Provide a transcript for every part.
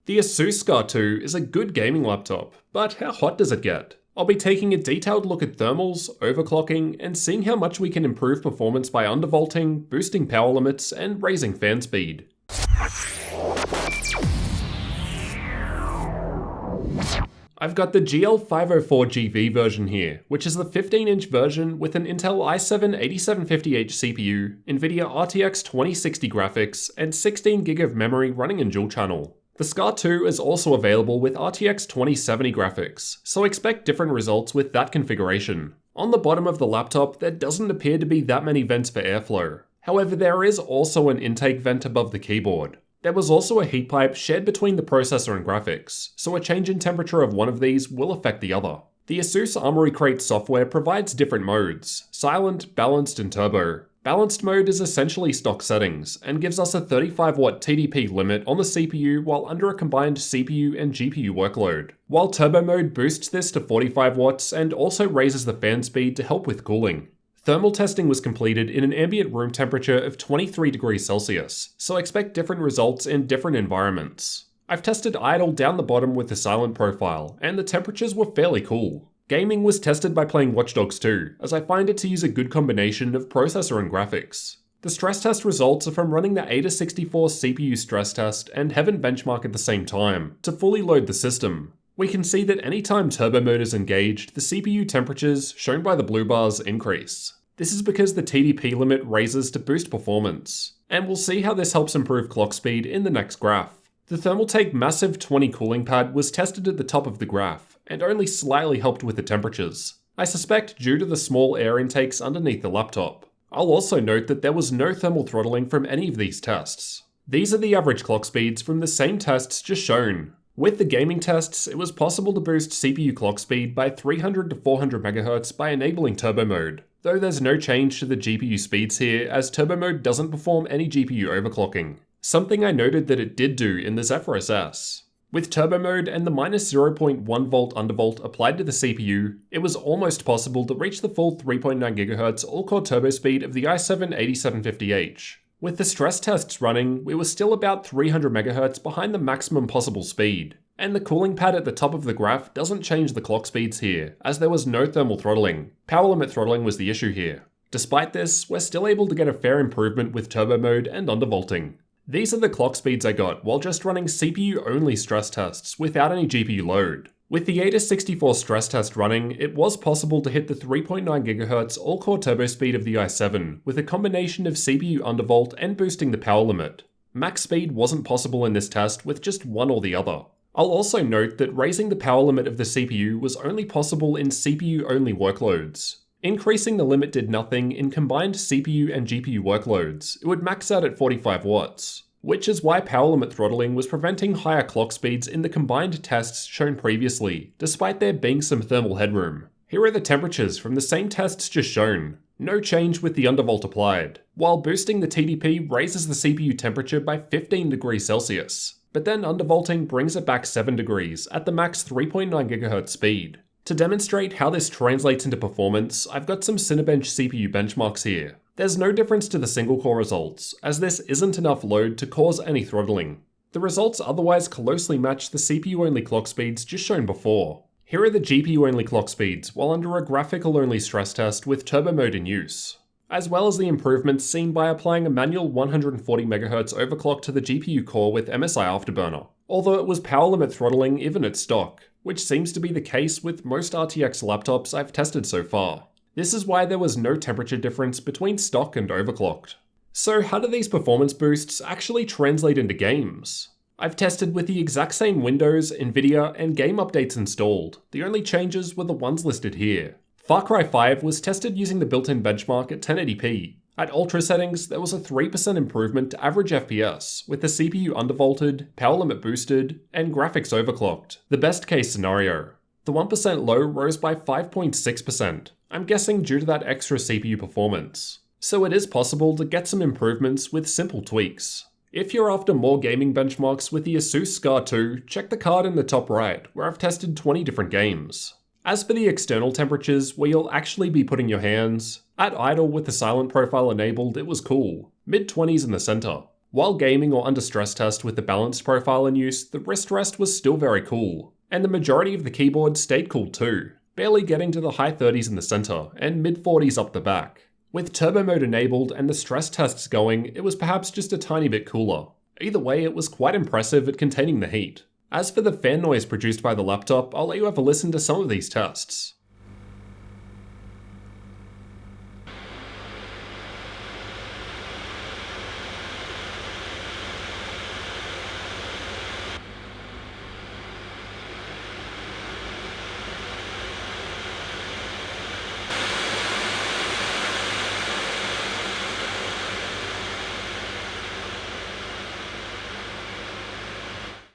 The ASUS Scar II is a good gaming laptop, but how hot does it get? I'll be taking a detailed look at thermals, overclocking, and seeing how much we can improve performance by undervolting, boosting power limits, and raising fan speed. I've got the GL504GV version here, which is the 15-inch version with an Intel i7-8750H CPU, NVIDIA RTX 2060 graphics, and 16GB of memory running in dual channel. The Scar II is also available with RTX 2070 graphics, so expect different results with that configuration. On the bottom of the laptop, there doesn't appear to be that many vents for airflow. However, there is also an intake vent above the keyboard. There was also a heat pipe shared between the processor and graphics, so a change in temperature of one of these will affect the other. The ASUS Armoury Crate software provides different modes: silent, balanced, and turbo. Balanced mode is essentially stock settings, and gives us a 35W TDP limit on the CPU while under a combined CPU and GPU workload, while turbo mode boosts this to 45W and also raises the fan speed to help with cooling. Thermal testing was completed in an ambient room temperature of 23 degrees Celsius, so expect different results in different environments. I've tested idle down the bottom with the silent profile, and the temperatures were fairly cool. Gaming was tested by playing Watch Dogs 2, as I find it to use a good combination of processor and graphics. The stress test results are from running the AIDA64 CPU stress test and Heaven benchmark at the same time, to fully load the system. We can see that anytime turbo mode is engaged, the CPU temperatures, shown by the blue bars, increase. This is because the TDP limit raises to boost performance, and we'll see how this helps improve clock speed in the next graph. The Thermaltake Massive 20 cooling pad was tested at the top of the graph, and only slightly helped with the temperatures. I suspect due to the small air intakes underneath the laptop. I'll also note that there was no thermal throttling from any of these tests. These are the average clock speeds from the same tests just shown. With the gaming tests, it was possible to boost CPU clock speed by 300 to 400 MHz by enabling turbo mode, though there's no change to the GPU speeds here as turbo mode doesn't perform any GPU overclocking, something I noted that it did do in the Zephyrus S. With turbo mode and the -0.1V undervolt applied to the CPU, it was almost possible to reach the full 3.9 GHz all-core turbo speed of the i7-8750H. With the stress tests running, we were still about 300 MHz behind the maximum possible speed, and the cooling pad at the top of the graph doesn't change the clock speeds here, as there was no thermal throttling. Power limit throttling was the issue here. Despite this, we're still able to get a fair improvement with turbo mode and undervolting. These are the clock speeds I got while just running CPU-only stress tests without any GPU load. With the AIDA64 stress test running, it was possible to hit the 3.9 GHz all-core turbo speed of the i7 with a combination of CPU undervolt and boosting the power limit. Max speed wasn't possible in this test with just one or the other. I'll also note that raising the power limit of the CPU was only possible in CPU-only workloads. Increasing the limit did nothing in combined CPU and GPU workloads. It would max out at 45W. Which is why power limit throttling was preventing higher clock speeds in the combined tests shown previously, despite there being some thermal headroom. Here are the temperatures from the same tests just shown. No change with the undervolt applied, while boosting the TDP raises the CPU temperature by 15 degrees Celsius, but then undervolting brings it back 7 degrees at the max 3.9 GHz speed. To demonstrate how this translates into performance, I've got some Cinebench CPU benchmarks here. There's no difference to the single-core results, as this isn't enough load to cause any throttling. The results otherwise closely match the CPU-only clock speeds just shown before. Here are the GPU-only clock speeds while under a graphical-only stress test with turbo mode in use, as well as the improvements seen by applying a manual 140 MHz overclock to the GPU core with MSI Afterburner, although it was power limit throttling even at stock, which seems to be the case with most RTX laptops I've tested so far. This is why there was no temperature difference between stock and overclocked. So how do these performance boosts actually translate into games? I've tested with the exact same Windows, Nvidia, and game updates installed. The only changes were the ones listed here. Far Cry 5 was tested using the built-in benchmark at 1080p. At ultra settings, there was a 3% improvement to average FPS, with the CPU undervolted, power limit boosted, and graphics overclocked, the best case scenario. The 1% low rose by 5.6%, I'm guessing due to that extra CPU performance. So it is possible to get some improvements with simple tweaks. If you're after more gaming benchmarks with the ASUS Scar II, check the card in the top right, where I've tested 20 different games. As for the external temperatures, where you'll actually be putting your hands, at idle with the silent profile enabled, it was cool. Mid-20s in the center. While gaming or under stress test with the balanced profile in use, the wrist rest was still very cool, and the majority of the keyboard stayed cool too, barely getting to the high 30s in the center and mid 40s up the back. With turbo mode enabled and the stress tests going, it was perhaps just a tiny bit cooler. Either way, it was quite impressive at containing the heat. As for the fan noise produced by the laptop, I'll let you have a listen to some of these tests.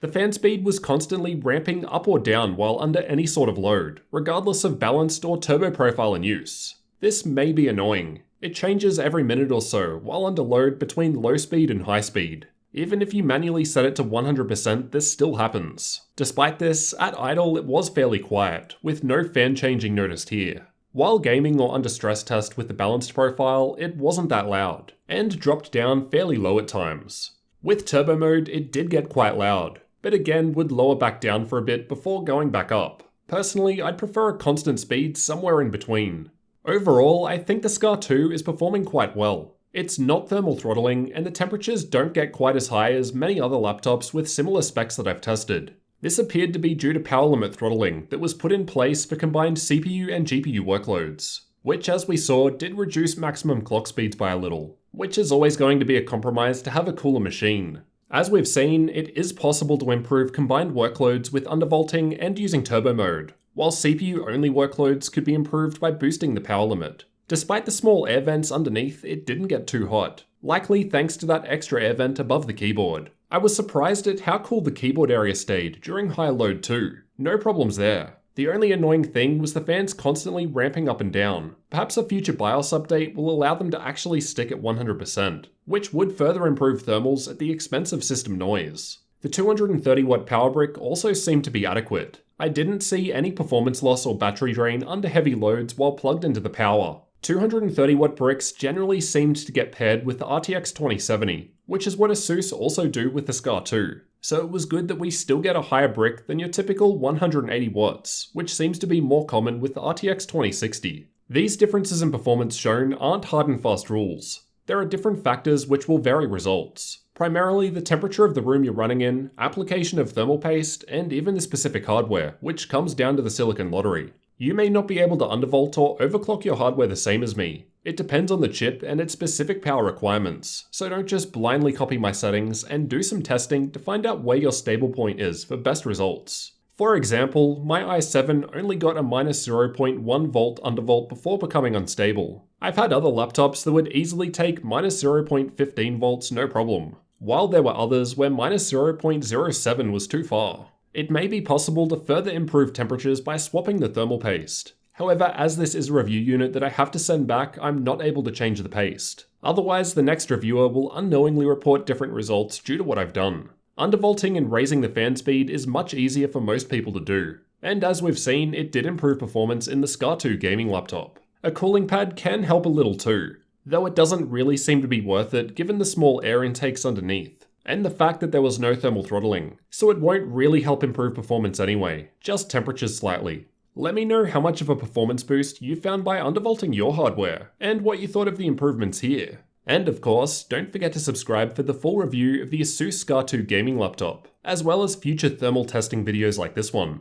The fan speed was constantly ramping up or down while under any sort of load, regardless of balanced or turbo profile in use. This may be annoying. It changes every minute or so while under load between low speed and high speed. Even if you manually set it to 100%, this still happens. Despite this, at idle it was fairly quiet, with no fan changing noticed here. While gaming or under stress test with the balanced profile, it wasn't that loud, and dropped down fairly low at times. With turbo mode, it did get quite loud, but again would lower back down for a bit before going back up. Personally, I'd prefer a constant speed somewhere in between. Overall, I think the Scar II is performing quite well. It's not thermal throttling, and the temperatures don't get quite as high as many other laptops with similar specs that I've tested. This appeared to be due to power limit throttling that was put in place for combined CPU and GPU workloads, which as we saw did reduce maximum clock speeds by a little, which is always going to be a compromise to have a cooler machine. As we've seen, it is possible to improve combined workloads with undervolting and using turbo mode, while CPU-only workloads could be improved by boosting the power limit. Despite the small air vents underneath, it didn't get too hot, likely thanks to that extra air vent above the keyboard. I was surprised at how cool the keyboard area stayed during high load too. No problems there. The only annoying thing was the fans constantly ramping up and down. Perhaps a future BIOS update will allow them to actually stick at 100%, which would further improve thermals at the expense of system noise. The 230 watt power brick also seemed to be adequate. I didn't see any performance loss or battery drain under heavy loads while plugged into the power. 230 watt bricks generally seemed to get paired with the RTX 2070, which is what ASUS also do with the Scar II. So it was good that we still get a higher brick than your typical 180 watts, which seems to be more common with the RTX 2060. These differences in performance shown aren't hard and fast rules. There are different factors which will vary results. Primarily the temperature of the room you're running in, application of thermal paste, and even the specific hardware, which comes down to the silicon lottery. You may not be able to undervolt or overclock your hardware the same as me. It depends on the chip and its specific power requirements, so don't just blindly copy my settings and do some testing to find out where your stable point is for best results. For example, my i7 only got a -0.1 volt undervolt before becoming unstable. I've had other laptops that would easily take -0.15 volts no problem, while there were others where -0.07 was too far. It may be possible to further improve temperatures by swapping the thermal paste. However, as this is a review unit that I have to send back, I'm not able to change the paste. Otherwise, the next reviewer will unknowingly report different results due to what I've done. Undervolting and raising the fan speed is much easier for most people to do, and as we've seen, it did improve performance in the Scar II gaming laptop. A cooling pad can help a little too, though it doesn't really seem to be worth it given the small air intakes underneath, and the fact that there was no thermal throttling, so it won't really help improve performance anyway, just temperatures slightly. Let me know how much of a performance boost you found by undervolting your hardware, and what you thought of the improvements here. And of course, don't forget to subscribe for the full review of the ASUS Scar II gaming laptop, as well as future thermal testing videos like this one.